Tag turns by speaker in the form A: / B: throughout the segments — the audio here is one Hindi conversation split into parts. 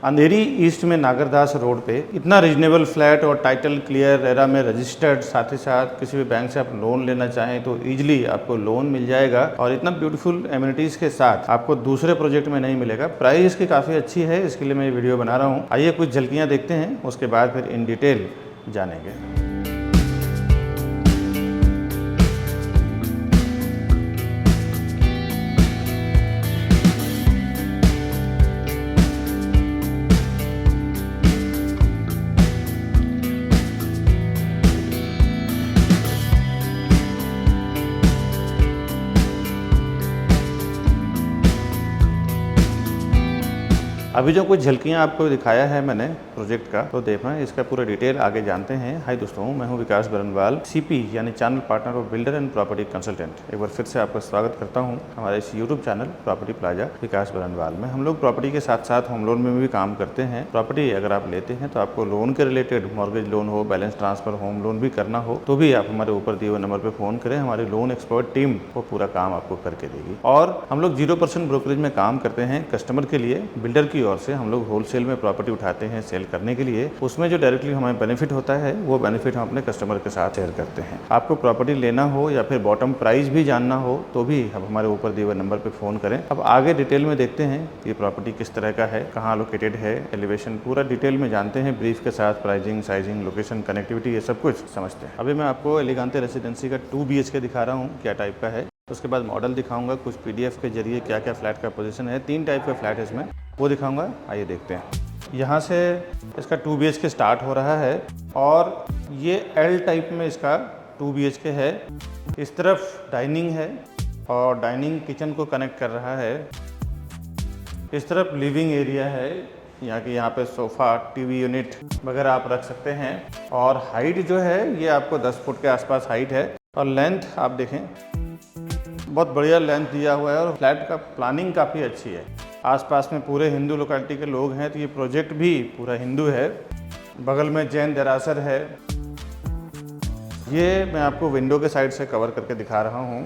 A: अंधेरी ईस्ट में नागरदास रोड पे इतना रीजनेबल फ्लैट और टाइटल क्लियर, रेरा में रजिस्टर्ड, साथ ही साथ किसी भी बैंक से आप लोन लेना चाहें तो इजीली आपको लोन मिल जाएगा और इतना ब्यूटीफुल एमिनिटीज़ के साथ आपको दूसरे प्रोजेक्ट में नहीं मिलेगा। प्राइस इसकी काफ़ी अच्छी है, इसके लिए मैं ये वीडियो बना रहा हूँ। आइए कुछ झलकियाँ देखते हैं, उसके बाद फिर इन डिटेल जानेंगे। अभी जो कुछ झलकियाँ आपको दिखाया है मैंने प्रोजेक्ट का, तो देखना इसका पूरा डिटेल आगे जानते हैं। हाय दोस्तों, मैं हूं विकास बरनवाल, सीपी यानी channel partner of builder and property consultant. एक बार फिर से आपका स्वागत करता हूं हमारे इस यूट्यूब चैनल प्रॉपर्टी प्लाजा विकास बरनवाल में। हम लोग प्रॉपर्टी के साथ साथ होम लोन में भी काम करते हैं। प्रॉपर्टी अगर आप लेते हैं तो आपको लोन के रिलेटेड, मॉर्गेज लोन हो, बैलेंस ट्रांसफर, होम लोन भी करना हो तो भी आप हमारे ऊपर दिए हुए नंबर पर फ़ोन करें, हमारी लोन एक्सपर्ट टीम वो पूरा काम आपको करके देगी। और हम लोग 0% ब्रोकरेज में काम करते हैं कस्टमर के लिए। बिल्डर की ओर से हम लोग होलसेल में प्रॉपर्टी उठाते हैं सेल करने के लिए, उसमें जो डायरेक्टली हमें बेनिफिट होता है वो बेनिफिट हम अपने कस्टमर के साथ शेयर करते हैं। आपको प्रॉपर्टी लेना हो या फिर बॉटम प्राइस भी जानना हो तो भी अब हमारे ऊपर दिए हुए नंबर पे फ़ोन करें। अब आगे डिटेल में देखते हैं ये प्रॉपर्टी किस तरह का है, कहाँ लोकेटेड है, एलिवेशन पूरा डिटेल में जानते हैं ब्रीफ के साथ। प्राइसिंग, साइजिंग, लोकेशन, कनेक्टिविटी, ये सब कुछ समझते हैं। अभी मैं आपको एलिगांते रेसिडेंसी का 2 BHK दिखा रहा हूँ क्या टाइप का है। उसके बाद मॉडल दिखाऊंगा, कुछ PDF के जरिए क्या क्या फ्लैट का पोजीशन है। 3 टाइप का फ्लैट है इसमें, वो दिखाऊंगा। आइए देखते हैं। यहाँ से इसका 2 BHK स्टार्ट हो रहा है और ये L टाइप में इसका 2 BHK है। इस तरफ डाइनिंग है और डाइनिंग किचन को कनेक्ट कर रहा है। इस तरफ लिविंग एरिया है, यहाँ पे सोफ़ा, टीवी यूनिट वगैरह आप रख सकते हैं। और हाइट जो है ये आपको 10 फुट के आसपास हाइट है। और लेंथ आप देखें, बहुत बढ़िया लेंथ दिया हुआ है और फ्लैट का प्लानिंग काफ़ी अच्छी है। आसपास में पूरे हिंदू लोकेलिटी के लोग हैं तो ये प्रोजेक्ट भी पूरा हिंदू है। बगल में जैन देरासर है। ये मैं आपको विंडो के साइड से कवर करके दिखा रहा हूँ।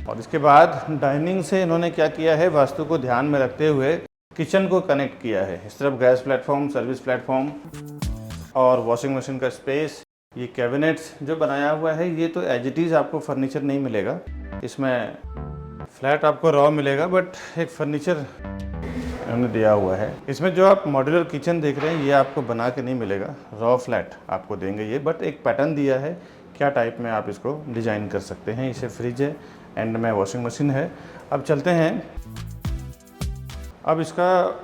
A: और इसके बाद डाइनिंग से इन्होंने क्या किया है, वास्तु को ध्यान में रखते हुए किचन को कनेक्ट किया है। इस तरफ गैस प्लेटफॉर्म, सर्विस प्लेटफॉर्म और वॉशिंग मशीन का स्पेस। ये कैबिनेट्स जो बनाया हुआ है ये तो एज इट इज़ आपको फर्नीचर नहीं मिलेगा, इसमें फ्लैट आपको रॉ मिलेगा, बट एक फर्नीचर इन्होंने दिया हुआ है। इसमें जो आप मॉड्यूलर किचन देख रहे हैं ये आपको बना के नहीं मिलेगा, रॉ फ्लैट आपको देंगे ये, बट एक पैटर्न दिया है क्या टाइप में आप इसको डिज़ाइन कर सकते हैं। इसे फ्रिज है, एंड में वॉशिंग मशीन है। अब चलते हैं, अब इसका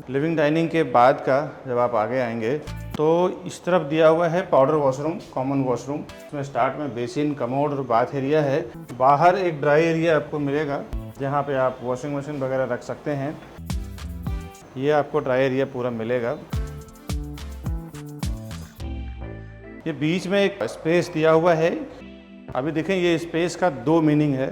A: लिविंग डाइनिंग के बाद का जब आप आगे आएंगे तो इस तरफ दिया हुआ है पाउडर वॉशरूम, कॉमन वॉशरूम। इसमें स्टार्ट में बेसिन, कमोड और बाथ एरिया है। बाहर एक ड्राई एरिया आपको मिलेगा जहाँ पे आप वॉशिंग मशीन वगैरह रख सकते हैं। ये आपको ड्राई एरिया पूरा मिलेगा। ये बीच में एक स्पेस दिया हुआ है। अभी देखें ये स्पेस का 2 मीनिंग है।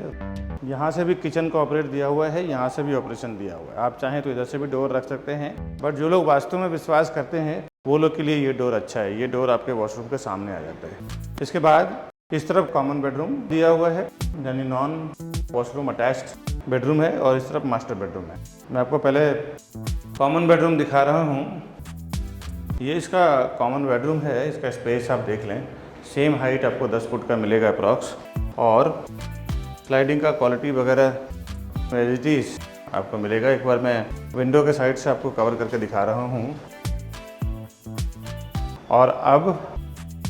A: यहाँ से भी किचन का ऑपरेट दिया हुआ है, यहाँ से भी ऑपरेशन दिया हुआ है। आप चाहें तो इधर से भी डोर रख सकते हैं, बट जो लोग वास्तव में विश्वास करते हैं वो लोग के लिए ये डोर अच्छा है। ये डोर आपके वॉशरूम के सामने आ जाता है। इसके बाद इस तरफ कॉमन बेडरूम दिया हुआ है, यानी नॉन वॉशरूम अटैच्ड बेडरूम है, और इस तरफ मास्टर बेडरूम है। मैं आपको पहले कॉमन बेडरूम दिखा रहा हूँ। ये इसका कॉमन बेडरूम है। इसका स्पेस आप देख लें, सेम हाइट आपको 10 फुट का मिलेगा अप्रॉक्स। और स्लाइडिंग का क्वालिटी वगैरह एज आपको मिलेगा। एक बार मैं विंडो के साइड से आपको कवर करके दिखा रहा हूँ। और अब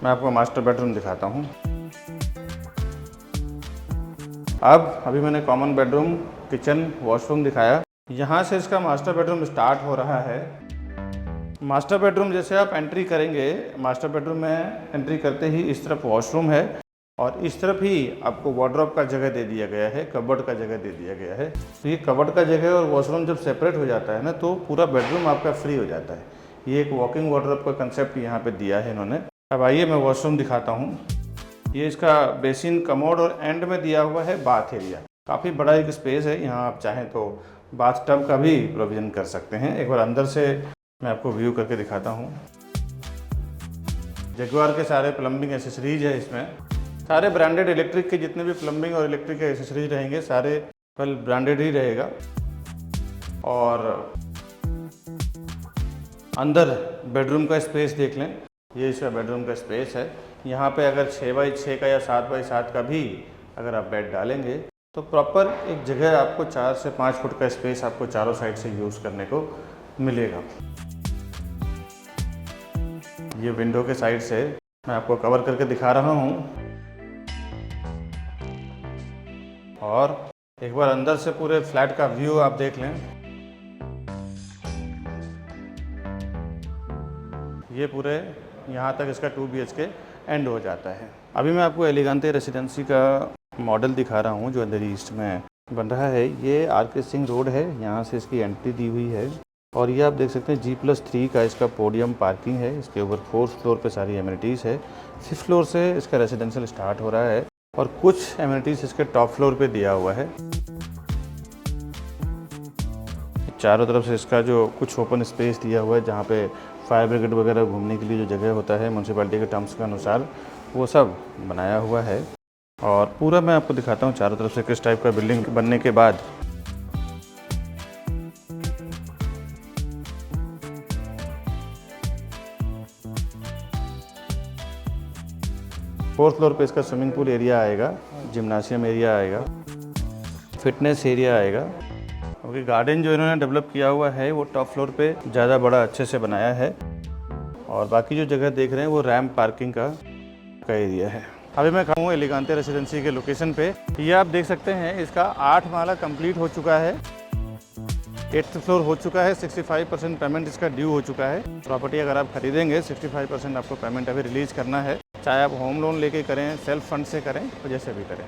A: मैं आपको मास्टर बेडरूम दिखाता हूँ। अभी मैंने कॉमन बेडरूम, किचन, वॉशरूम दिखाया। यहाँ से इसका मास्टर बेडरूम स्टार्ट हो रहा है। मास्टर बेडरूम जैसे आप एंट्री करेंगे, मास्टर बेडरूम में एंट्री करते ही इस तरफ वॉशरूम है और इस तरफ ही आपको वार्डरोब का जगह दे दिया गया है, कबर्ड का जगह दे दिया गया है। तो ये कबर्ड का जगह और वॉशरूम जब सेपरेट हो जाता है ना तो पूरा बेडरूम आपका फ्री हो जाता है। ये एक वॉकिंग वार्डरोब का कंसेप्ट यहाँ पे दिया है इन्होंने। अब आइए मैं वॉशरूम दिखाता हूँ। ये इसका बेसिन, कमोड और एंड में दिया हुआ है बाथ एरिया। काफ़ी बड़ा एक स्पेस है, यहाँ आप चाहें तो बाथ टब का भी प्रोविज़न कर सकते हैं। एक बार अंदर से मैं आपको व्यू करके दिखाता हूँ। जगुआर के सारे प्लम्बिंग एसेसरीज है इसमें। सारे ब्रांडेड इलेक्ट्रिक के जितने भी प्लम्बिंग और इलेक्ट्रिक के एसेसरीज रहेंगे सारे वेल ब्रांडेड ही रहेगा। और अंदर बेडरूम का स्पेस देख लें, ये इसका बेडरूम का स्पेस है। यहाँ पे अगर 6x6 का या 7x7 का भी अगर आप बेड डालेंगे तो प्रॉपर एक जगह आपको 4 से 5 फुट का स्पेस आपको चारों साइड से यूज़ करने को मिलेगा। ये विंडो के साइड से मैं आपको कवर करके दिखा रहा हूँ। और एक बार अंदर से पूरे फ्लैट का व्यू आप देख लें। ये पूरे यहाँ तक इसका 2 BHK एंड हो जाता है। अभी मैं आपको एलिगांते रेसिडेंसी का मॉडल दिखा रहा हूँ जो अंधेरी ईस्ट में बन रहा है। ये आर.के. सिंह रोड है, यहाँ से इसकी एंट्री दी हुई है। और ये आप देख सकते हैं G+3 का इसका पोडियम पार्किंग है। इसके ऊपर 4th फ्लोर पे सारी एमिनिटीज़ है। 5th फ्लोर से इसका रेसिडेंशियल स्टार्ट हो रहा है और कुछ एमिनिटीज़ इसके टॉप फ्लोर पे दिया हुआ है। चारों तरफ से इसका जो कुछ ओपन स्पेस दिया हुआ है जहाँ पे फायर ब्रिगेड वगैरह घूमने के लिए जो जगह होता है म्यूनसिपैलिटी के टर्म्स के अनुसार, वो सब बनाया हुआ है। और पूरा मैं आपको दिखाता हूँ चारों तरफ से किस टाइप का बिल्डिंग बनने के बाद। फोर्थ फ्लोर पे इसका स्विमिंग पूल एरिया आएगा, जिम्नाशियम एरिया आएगा, फिटनेस एरिया आएगा। क्योंकि गार्डन जो इन्होंने डेवलप किया हुआ है वो टॉप फ्लोर पे ज़्यादा बड़ा अच्छे से बनाया है। और बाकी जो जगह देख रहे हैं वो रैम्प पार्किंग का एरिया है। अभी मैं खड़ा हूँ एलिगांते रेसिडेंसी के लोकेशन पे। ये आप देख सकते हैं इसका 8 माला कंप्लीट हो चुका है, 8th फ्लोर हो चुका है, 65% पेमेंट इसका ड्यू हो चुका है। प्रॉपर्टी अगर आप खरीदेंगे 65% आपको पेमेंट अभी रिलीज करना है, चाहे आप होम लोन लेके करें, सेल्फ फंड से करें, तो जैसे भी करें।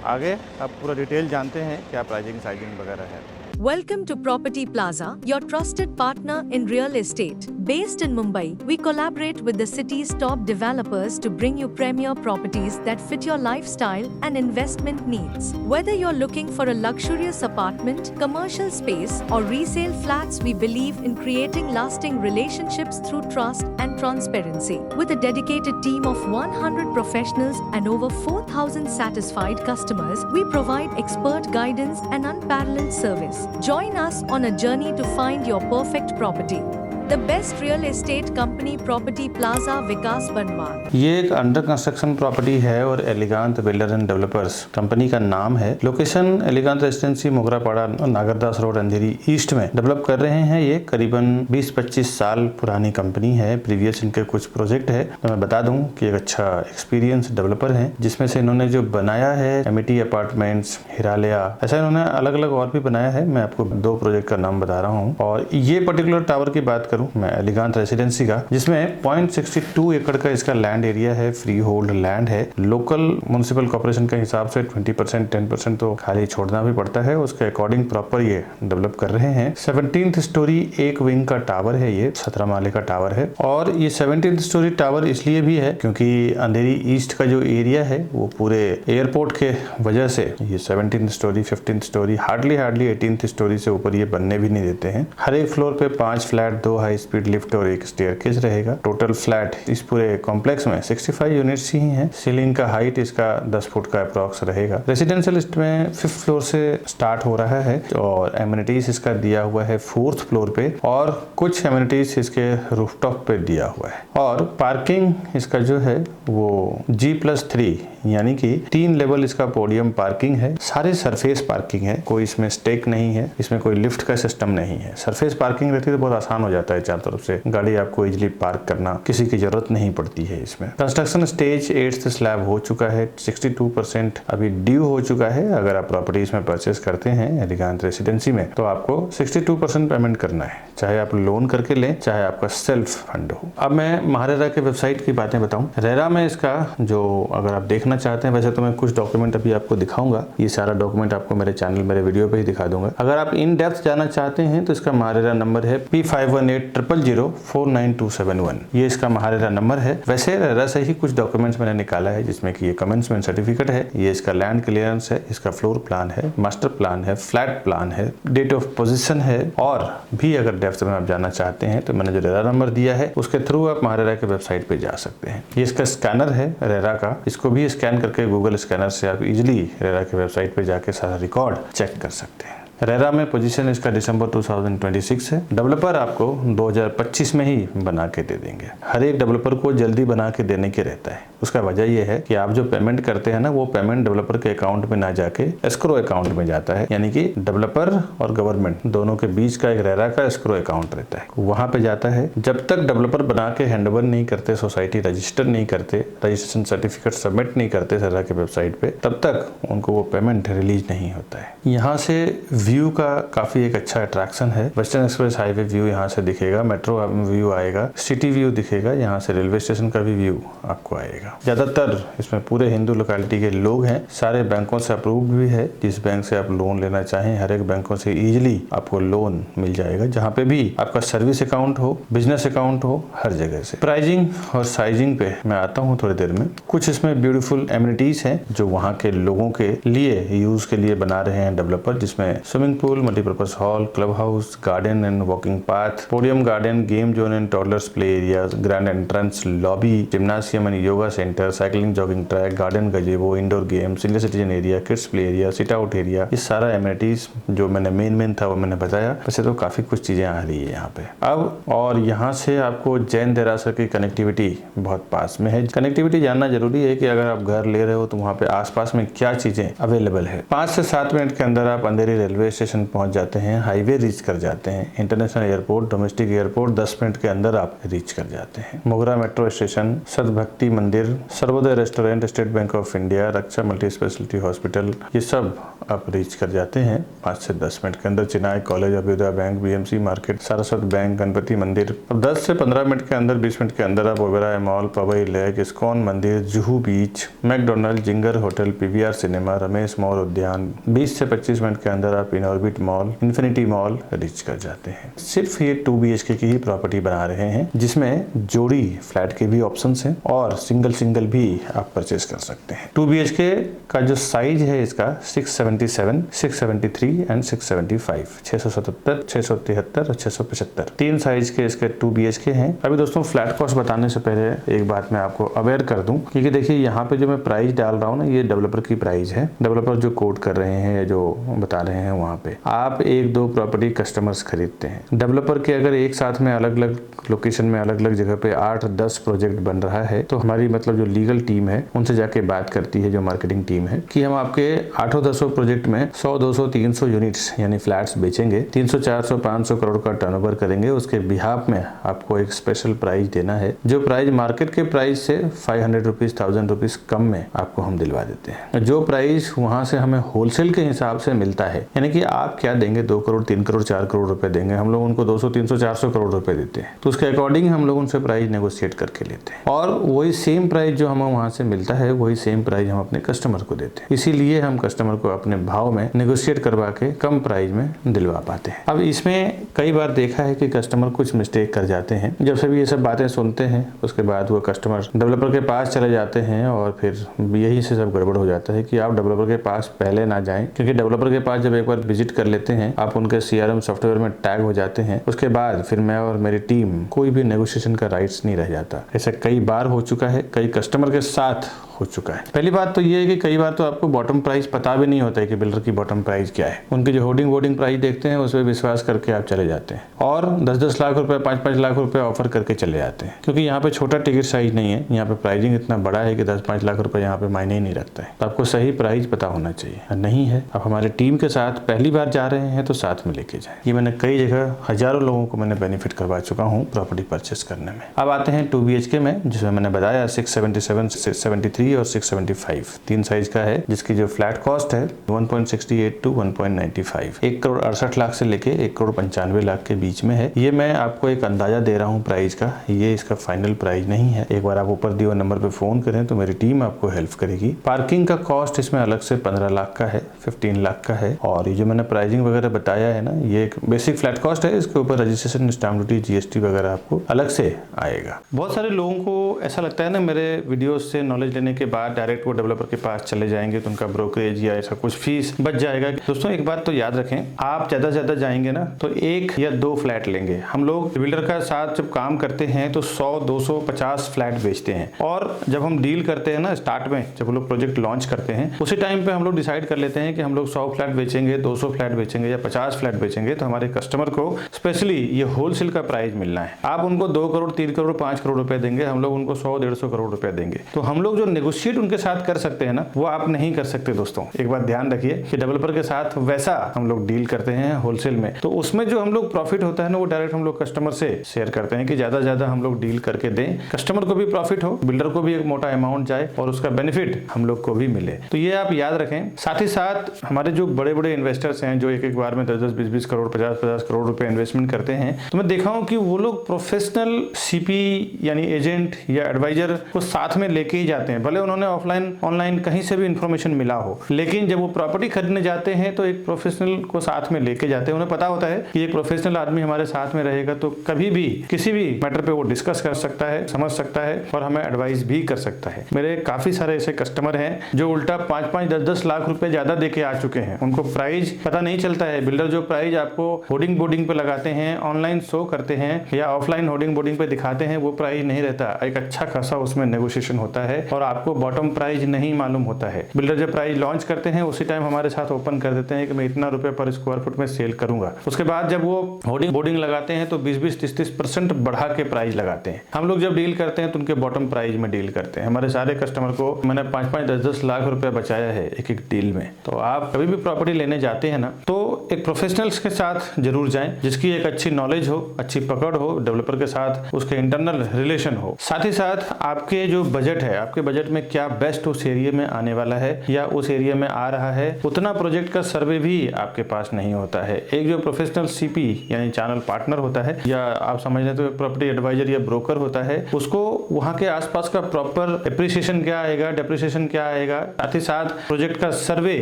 A: आगे आप पूरा डिटेल जानते हैं क्या प्राइसिंग साइजिंग वगैरह है।
B: Welcome to Property Plaza, your trusted partner in real estate. Based in Mumbai, we collaborate with the city's top developers to bring you premier properties that fit your lifestyle and investment needs. Whether you're looking for a luxurious apartment, commercial space, or resale flats, we believe in creating lasting relationships through trust and transparency. With a dedicated team of 100 professionals and over 4,000 satisfied customers, we provide expert guidance and unparalleled service. Join us on a journey to find your perfect property. The best real estate company, Property Plaza, विकास बनवाल।
A: ये एक अंडर कंस्ट्रक्शन प्रॉपर्टी है और एलिगांत बिल्डर एंड डेवलपर्स कंपनी का नाम है। लोकेशन एलिगांत रेसिडेंसी मोगरापाड़ा नागरदास रोड अंधेरी ईस्ट में डेवलप कर रहे हैं। ये करीबन 20-25 साल पुरानी कंपनी है। प्रीवियस इनके कुछ प्रोजेक्ट है। तो मैं बता दूं कि एक अच्छा एक्सपीरियंस डेवलपर है, जिसमें से इन्होंने जो बनाया है एमिटी अपार्टमेंट्स, हिरालया, ऐसा इन्होंने अलग अलग और भी बनाया है। मैं आपको 2 प्रोजेक्ट का नाम बता रहा हूँ। और ये पर्टिकुलर टावर की बात करूँ मैं एलिगांत रेसिडेंसी का, जिसमें 0.62 एकड़ का इसका लैंड एरिया है, फ्री होल्ड लैंड है। लोकल म्युनिसिपल कॉर्पोरेशन के हिसाब से 20% 10% तो खाली छोड़ना भी पड़ता है, उसके अकॉर्डिंग प्रॉपर ये डेवलप कर रहे हैं। 17th स्टोरी एक विंग का टावर है, ये 17 माले का टावर है। और ये 17th स्टोरी टावर इसलिए भी है क्योंकि अंधेरी ईस्ट का जो एरिया है वो पूरे एयरपोर्ट के वजह से ये 17th story 15th story hardly 18th story से ऊपर ये बनने भी नहीं देते हैं। हर एक फ्लोर पे 5 फ्लैट, 2 हाई स्पीड लिफ्ट और एक स्टेयरकेस रहेगा। टोटल फ्लैट इस पूरे कॉम्प्लेक्स में 65 यूनिट्स ही हैं। सीलिंग का हाइट इसका 10 फुट का अप्रॉक्स रहेगा। रेसिडेंशियल में 5th फ्लोर से स्टार्ट हो रहा है और एमिनिटीज इसका दिया हुआ है 4th फ्लोर पे और कुछ एमिनिटीज इसके रूफटॉप पे दिया हुआ है। और पार्किंग इसका जो है वो G+3 यानी कि 3 लेवल इसका पोडियम पार्किंग है। सारे सरफेस पार्किंग है, कोई इसमें स्टेक नहीं है, इसमें कोई लिफ्ट का सिस्टम नहीं है। सरफेस पार्किंग रहती है तो बहुत आसान हो जाता है, चारों तरफ से गाड़ी आपको इजिली पार्क करना किसी की जरूरत नहीं पड़ती है। इसमें कंस्ट्रक्शन स्टेज 8th स्लैब हो चुका है, 62% अभी ड्यू हो चुका है। अगर आप प्रॉपर्टीज में परचेस करते हैं एलिगांत रेसिडेंसी में तो आपको 62% पेमेंट करना है, चाहे आप लोन करके लें चाहे आपका सेल्फ फंड हो। अब मैं महारेरा के वेबसाइट की बातें बताऊं। रेरा में इसका जो अगर आप देखना चाहते हैं, वैसे तो मैं कुछ डॉक्यूमेंट अभी आपको दिखाऊंगा, ये सारा डॉक्यूमेंट आपको मेरे चैनल मेरे वीडियो पे ही दिखा दूंगा। अगर आप इन डेप्थ जाना चाहते हैं तो इसका महारेरा नंबर है P5180049271। ये इसका महारेरा नंबर है। वैसे रेरा से ही कुछ डॉक्यूमेंट्स मैंने निकाला है, जिसमें कि ये कमेंसमेंट सर्टिफिकेट है, ये इसका लैंड क्लियरेंस है, इसका फ्लोर प्लान है, मास्टर प्लान है, फ्लैट प्लान है, डेट ऑफ पोजीशन है। और भी अगर डेप्थ में आप जाना चाहते हैं तो मैंने जो रेरा नंबर दिया है उसके थ्रू आप महारेरा के वेबसाइट पे जा सकते हैं। ये इसका स्कैनर है रेरा का, इसको भी स्कैन करके गूगल स्कैनर से आप इजीली रेरा की वेबसाइट पे जाके सारा रिकॉर्ड चेक कर सकते हैं। रेरा में पोजीशन इसका दिसंबर 2026 है। डेवलपर आपको 2025 में ही बना के दे देंगे। हर एक डेवलपर को जल्दी बना के देने के रहता है। उसका वजह यह है कि आप जो पेमेंट करते हैं ना, वो पेमेंट डेवलपर के अकाउंट में ना जाके एस्क्रो अकाउंट में जाता है, यानी कि डेवलपर और गवर्नमेंट दोनों के बीच का एक रेरा का एस्क्रो अकाउंट रहता है, वहां पे जाता है। जब तक डेवलपर बना के हैंडओवर नहीं करते, सोसाइटी रजिस्टर नहीं करते, रजिस्ट्रेशन सर्टिफिकेट सबमिट नहीं करते रेरा के वेबसाइट पे, तब तक उनको वो पेमेंट रिलीज नहीं होता है। यहाँ से व्यू का काफी एक अच्छा अट्रैक्शन है। वेस्टर्न एक्सप्रेस हाईवे व्यू यहाँ से दिखेगा, मेट्रो व्यू आएगा, सिटी व्यू दिखेगा, यहाँ से रेलवे स्टेशन का भी व्यू आपको आएगा। ज्यादातर इसमें पूरे हिंदू लोकेलिटी के लोग हैं, सारे बैंकों से अप्रूव्ड भी है। जिस बैंक से आप लोन लेना चाहें, हर एक बैंकों से इजीली आपको लोन मिल जाएगा, जहाँ पे भी आपका सर्विस अकाउंट हो, बिजनेस अकाउंट हो, हर जगह से। प्राइसिंग और साइजिंग पे मैं आता हूँ थोड़ी देर में। कुछ इसमें ब्यूटीफुल एमिनिटीज हैं जो वहाँ के लोगों के लिए यूज के लिए बना रहे हैं डेवलपर, जिसमें swimming pool, multipurpose hall, club house, garden and walking path, podium garden, game zone and toddlers play area, grand entrance lobby, जिम्नासियम and yoga centre, cycling jogging track, garden गजेबो, indoor game, senior citizen area, kids play area, sit out area, ये सारा एमिनिटीज जो मैंने मेन था वो मैंने बताया। वैसे तो काफी कुछ चीजें आ रही है यहाँ पे अब। और यहाँ से आपको जैन देरासर की कनेक्टिविटी बहुत पास में है। कनेक्टिविटी जानना जरूरी है कि अगर आप घर ले रहे हो तो वहाँ पे आसपास में क्या चीजें अवेलेबल है। 5 से 7 मिनट के अंदर आप अंधेरी रेलवे स्टेशन पहुंच जाते हैं, हाईवे रीच कर जाते हैं, international airport, domestic airport 10 minute के अंदर आप रीच कर जाते हैं। मोगरा मेट्रो स्टेशन, सदभक्ति मंदिर, Sarvodaya restaurant, state bank of India, Raksha multi speciality hospital, ये सब आप रीच कर जाते हैं 5 से 10 मिनट के अंदर। Chinai college, Abhyudaya bank, BMC market, Saraswat bank, Ganpati मंदिर। अब 10 से 15 मिनट के अंदर, 20 मिनट के अंदर आप Oberoi mall, Powai lake, ISKCON मंदिर, Juhu beach, McDonald, Ginger hotel, PVR cinema, Ramesh mall उद्यान। 20 से 25 मिनट के अंदर आप Inorbit mall, Infinity mall reach कर जाते हैं। सिर्फ ये 2 BHK की ही प्रॉपर्टी बना रहे हैं, जिसमें जोड़ी फ्लैट के भी ऑप्शंस हैं और सिंगल भी आप परचेज कर सकते हैं। 2 BHK का जो साइज है इसका 677, 673 एंड 675, 677, 673 और 675, 3 साइज के इसके 2 BHK हैं। अभी दोस्तों फ्लैट कॉस्ट बताने से पहले एक बात मैं आपको अवेयर कर दूं, क्योंकि देखिए यहाँ पे जो मैं प्राइस डाल रहा हूँ ना, ये डेवलपर की प्राइस है। डेवलपर जो कोड कर रहे हैं, जो बता रहे हैं, वहाँ पे आप 1-2 प्रॉपर्टी कस्टमर्स खरीदते हैं। डेवलपर के अगर एक साथ में अलग अलग लोकेशन में अलग अलग जगह पे 8-10 प्रोजेक्ट बन रहा है, तो हमारी मतलब जो लीगल टीम है उनसे जाके बात करती है, जो मार्केटिंग टीम है, कि हम आपके 800-1000 प्रोजेक्ट में 100-200-300 यूनिट्स यानी फ्लैट्स बेचेंगे, 300-400-500 करोड़ का टर्नओवर करेंगे। उसके बिहाफ में आपको एक स्पेशल प्राइस देना है, जो प्राइस मार्केट के प्राइस से 500 रुपीज 1000 रुपीज कम में आपको हम दिलवा देते हैं। जो प्राइस वहां से हमें होलसेल के हिसाब से मिलता है, यानी कि आप क्या देंगे, 2 करोड़ 3 करोड़ 4 करोड़ रुपए देंगे, हम लोग उनको 200-300-400 करोड़ रुपए देते हैं, तो उसके अकॉर्डिंग हम लोग उनसे प्राइस नेगोशिएट करके लेते हैं। और वही सेम प्राइस जो हमें वहां से मिलता है, वही सेम प्राइस हम अपने कस्टमर को देते हैं। इसीलिए हम कस्टमर को अपने भाव में नेगोशिएट करवा के कम प्राइस में दिलवा पाते हैं। अब इसमें कई बार देखा है कि कस्टमर कुछ मिस्टेक कर जाते हैं। जब सभी ये सब बातें सुनते हैं, उसके बाद वो कस्टमर डेवलपर के पास चले जाते हैं और फिर यही से सब गड़बड़ हो जाता है कि आप डेवलपर के पास पहले ना जाएं, क्योंकि डेवलपर के पास जब एक बार विजिट कर लेते हैं, आप उनके CRM सॉफ्टवेयर में टैग हो जाते हैं, उसके बाद फिर मैं और मेरी टीम कोई भी नेगोशिएशन का राइट्स नहीं रह जाता। ऐसा कई बार हो चुका है, कई कस्टमर के साथ हो चुका है। पहली बात तो ये है कि कई बार तो आपको बॉटम प्राइस पता भी नहीं होता है कि बिल्डर की बॉटम प्राइस क्या है। उनकी जो होर्डिंग प्राइस देखते हैं, उस पर विश्वास करके आप चले जाते हैं और 10-10 लाख रुपए, 5-5 लाख रुपए ऑफर करके चले जाते हैं, क्योंकि यहाँ पे छोटा टिकट साइज नहीं है, यहाँ पे प्राइसिंग इतना बड़ा है कि 10-5 लाख रुपए यहाँ पे मायने ही नहीं रखता है। तो आपको सही प्राइस पता होना चाहिए। नहीं है, आप हमारे टीम के साथ पहली बार जा रहे हैं तो साथ में लेके जाए। ये मैंने कई जगह हजारों लोगों को मैंने बेनिफिट करवा चुका हूँ प्रॉपर्टी परचेस करने में। अब आते हैं 2 BHK में, जिसमें मैंने बताया 677, 673 और 675, 3 साइज का है, जिसकी जो फ्लैट कॉस्ट है 1.68 to 1.95, 1 करोड़ 68 लाख से लेके 1 करोड़ 95 लाख के बीच में है। ये मैं आपको एक अंदाजा दे रहा हूँ प्राइस का, ये इसका फाइनल प्राइस नहीं है। एक बार आप ऊपर दिए हुए नंबर पे फोन करें तो मेरी टीम आपको हेल्प करेगी। पार्किंग का कॉस्ट इसमें अलग से 15 लाख का है, 15 लाख का है, और ये जो मैंने प्राइसिंग वगैरह बताया है ना, ये एक बेसिक फ्लैट कॉस्ट है। इसके ऊपर रजिस्ट्रेशन, स्टैम्प ड्यूटी, GST वगैरह आपको अलग से आएगा। बहुत सारे लोगों को ऐसा लगता है ना, मेरे वीडियो से नॉलेज लेने के बाद डायरेक्ट वो डेवलपर के पास चले जाएंगे तो उनका ब्रोकरेज या ऐसा कुछ फीस बच जाएगा। दोस्तों एक बात तो याद रखें, आप ज्यादा से ज्यादा जाएंगे ना तो 1 या 2 फ्लैट लेंगे। हम लोग बिल्डर का साथ जब काम करते हैं तो 100, 200, 50 फ्लैट बेचते हैं, और जब हम डील करते हैं ना स्टार्ट में, जब हम लोग प्रोजेक्ट लॉन्च करते हैं उसी टाइम पे हम लोग डिसाइड कर लेते हैं कि हम लोग 100 फ्लैट बेचेंगे, 200 फ्लैट बेचेंगे या 50 फ्लैट बेचेंगे। तो हमारे कस्टमर को स्पेशली ये होलसेल का प्राइस मिलना है। आप उनको 2 करोड़, 3 करोड़, 5 करोड़ रुपए देंगे, हम लोग उनको 100, 150 करोड़ रुपए देंगे। तो हम लोग जो नेगोशिएट उनके साथ कर सकते हैं ना, वो आप नहीं कर सकते। दोस्तों एक बात ध्यान रखिए कि डेवलपर के साथ वैसा हम लोग डील करते हैं होलसेल में, तो उसमें जो हम लोग प्रॉफिट होता है ना, वो डायरेक्ट हम लोग कस्टमर से शेयर करते हैं कि ज्यादा हम लोग डील करके दें, कस्टमर को भी प्रॉफिट हो, बिल्डर को भी एक मोटा अमाउंट जाए और उसका बेनिफिट हम लोग को भी मिले। तो ये आप याद रखें। साथ ही साथ हमारे जो बड़े बड़े इन्वेस्टर्स हैं जो एक बार में 10-10, 20-20 करोड़, 50-50 करोड़ रुपए इन्वेस्टमेंट करते हैं, तो मैं देखा हूं कि वो लोग प्रोफेशनल सीपी यानी एजेंट या एडवाइजर को साथ में लेके ही जाते हैं। भले उन्होंने ऑफलाइन ऑनलाइन कहीं से भी इंफॉर्मेशन मिला हो, लेकिन जब वो प्रॉपर्टी खरीदने जाते हैं तो एक प्रोफेशनल को साथ में लेके जाते हैं। उन्हें पता होता है कि एक प्रोफेशनल आदमी हमारे साथ में रहेगा तो कभी भी किसी भी मैटर पे वो डिस्कस कर सकता है, समझ सकता है और हमें एडवाइस भी कर सकता है। मेरे काफी सारे ऐसे कस्टमर हैं जो उल्टा 5-5, 10-10 लाख रुपए ज्यादा देके आ चुके हैं। उनको प्राइस पता नहीं चलता है। बिल्डर जो प्राइस आपको होर्डिंग बोर्डिंग पे लगाते हैं, ऑनलाइन शो करते हैं या ऑफलाइन होर्डिंग बोर्डिंग पे दिखाते हैं, वो प्राइस नहीं रहता। एक अच्छा खासा उसमें नेगोशिएशन होता है और आपको बॉटम प्राइस नहीं मालूम होता है। बिल्डर जब प्राइस लॉन्च करते हैं उसी टाइम हमारे साथ ओपन कर देते हैं कि मैं इतना रुपए पर स्क्वायर फुट में सेल करूंगा। उसके बाद जब वो होर्डिंग बोर्डिंग लगाते हैं तो 20-20, 30-30% बढ़ा के प्राइस लगाते हैं। हम लोग जब डील करते हैं तो उनके बॉटम प्राइस में डील करते हैं। हमारे सारे कस्टमर को मैंने 5-5, 10-10 लाख रुपए बचाया है एक डील में। तो आप कभी भी प्रॉपर्टी लेने जाते हैं ना, तो एक प्रोफेशनल्स के साथ जरूर जाएं जिसकी एक अच्छी नॉलेज हो, अच्छी पकड़ हो, डेवलपर के साथ उसके इंटरनल रिलेशन हो। साथ ही साथ आपके जो बजट है, आपके बजट में क्या बेस्ट उस एरिया में आने वाला है या उस एरिया में आ रहा है, उतना प्रोजेक्ट का सर्वे भी आपके पास नहीं होता है। एक जो प्रोफेशनल सीपी यानी चैनल पार्टनर होता है, या आप समझ लें तो प्रॉपर्टी एडवाइजर या ब्रोकर होता है, उसको वहां के आसपास का प्रॉपर एप्रिसिएशन क्या आएगा, डेप्रिसिएशन क्या आएगा, साथ ही साथ प्रोजेक्ट का सर्वे,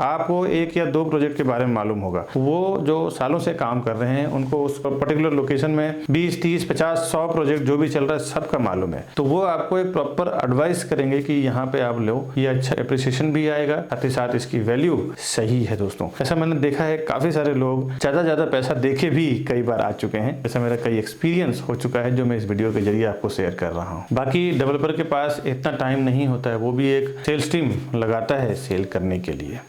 A: आपको 1 या 2 प्रोजेक्ट के बारे में मालूम होगा। वो जो सालों से काम कर रहे हैं उनको उस पर्टिकुलर लोकेशन में 20, 30, 50, 100 प्रोजेक्ट जो भी चल रहा है सबका मालूम है। तो वो आपको एक प्रॉपर एडवाइस करेंगे कि यहाँ पे आप लो, ये अच्छा एप्रिसिएशन भी आएगा, साथ ही साथ इसकी वैल्यू सही है। दोस्तों ऐसा मैंने देखा है, काफी सारे लोग ज्यादा पैसा देके भी कई बार आ चुके हैं। ऐसा मेरा कई एक्सपीरियंस हो चुका है जो मैं इस वीडियो के जरिए आपको शेयर कर रहा हूँ। बाकी डेवलपर के पास इतना टाइम नहीं होता है, वो भी एक सेल्स टीम लगाता है सेल करने के लिए।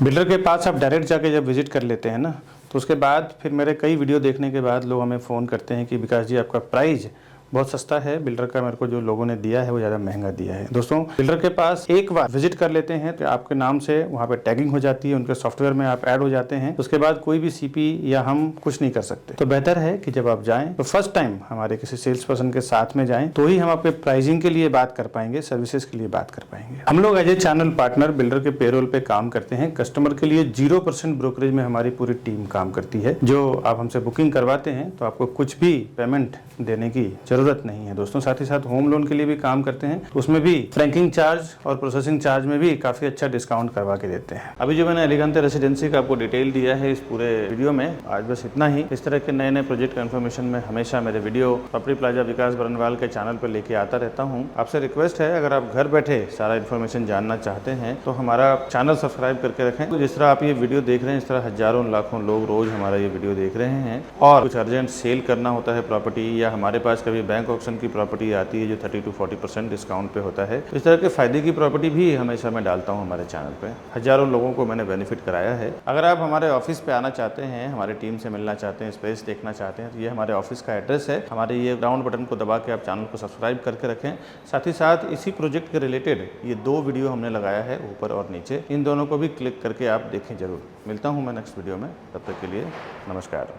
A: बिल्डर के पास आप डायरेक्ट जाके जब विजिट कर लेते हैं ना, तो उसके बाद फिर मेरे कई वीडियो देखने के बाद लोग हमें फ़ोन करते हैं कि विकास जी आपका प्राइस बहुत सस्ता है, बिल्डर का मेरे को जो लोगों ने दिया है वो ज़्यादा महंगा दिया है। दोस्तों बिल्डर के पास एक बार विजिट कर लेते हैं तो आपके नाम से वहाँ पे टैगिंग हो जाती है, उनके सॉफ्टवेयर में आप ऐड हो जाते हैं। उसके बाद कोई भी सीपी या हम कुछ नहीं कर सकते। तो बेहतर है कि जब आप जाएं तो फर्स्ट टाइम हमारे किसी सेल्स पर्सन के साथ में जाएं, तो ही हम आपके प्राइसिंग के लिए बात कर पाएंगे, सर्विसेज के लिए बात कर पाएंगे। हम लोग as a channel partner builder के पेरोल पे काम करते हैं। कस्टमर के लिए 0% ब्रोकरेज में हमारी पूरी टीम काम करती है। जो आप हमसे बुकिंग करवाते हैं तो आपको कुछ भी पेमेंट देने की जरूरत नहीं है। दोस्तों साथ ही साथ होम लोन के लिए भी काम करते हैं, उसमें भी फ्रैंकिंग चार्ज और प्रोसेसिंग चार्ज में भी काफी अच्छा डिस्काउंट करवा के देते हैं। अभी जो मैंने एलिगेंटे रेसिडेंसी का आपको डिटेल दिया है इस पूरे वीडियो में, आज बस इतना ही। इस तरह के नए प्रोजेक्ट का इन्फॉर्मेशन में हमेशा मेरे वीडियो प्रॉपर्टी प्लाजा विकास बरनवाल के चैनल पर लेके आता रहता हूँ। आपसे रिक्वेस्ट है, अगर आप घर बैठे सारा इन्फॉर्मेशन जानना चाहते हैं तो हमारा चैनल सब्सक्राइब करके रखें। तो जिस तरह आप ये वीडियो देख रहे हैं, इस तरह हजारों लाखों लोग रोज हमारा ये वीडियो देख रहे हैं, और कुछ अर्जेंट सेल करना होता है प्रॉपर्टी, या हमारे पास कभी बैंक ऑप्शन की प्रॉपर्टी आती है जो 30-40% डिस्काउंट पे होता है, इस तरह के फायदे की प्रॉपर्टी भी हमेशा मैं डालता हूं हमारे चैनल पे। हजारों लोगों को मैंने बेनिफिट कराया है। अगर आप हमारे ऑफिस पे आना चाहते हैं, हमारे टीम से मिलना चाहते हैं, स्पेस देखना चाहते हैं, तो ये हमारे ऑफिस का एड्रेस है। हमारे ये राउंड बटन को दबा के आप चैनल को सब्सक्राइब करके रखें। साथ ही साथ इसी प्रोजेक्ट के रिलेटेड ये 2 वीडियो हमने लगाया है ऊपर और नीचे, इन दोनों को भी क्लिक करके आप देखें जरूर। मिलता हूँ मैं नेक्स्ट वीडियो में, तब तक के लिए नमस्कार।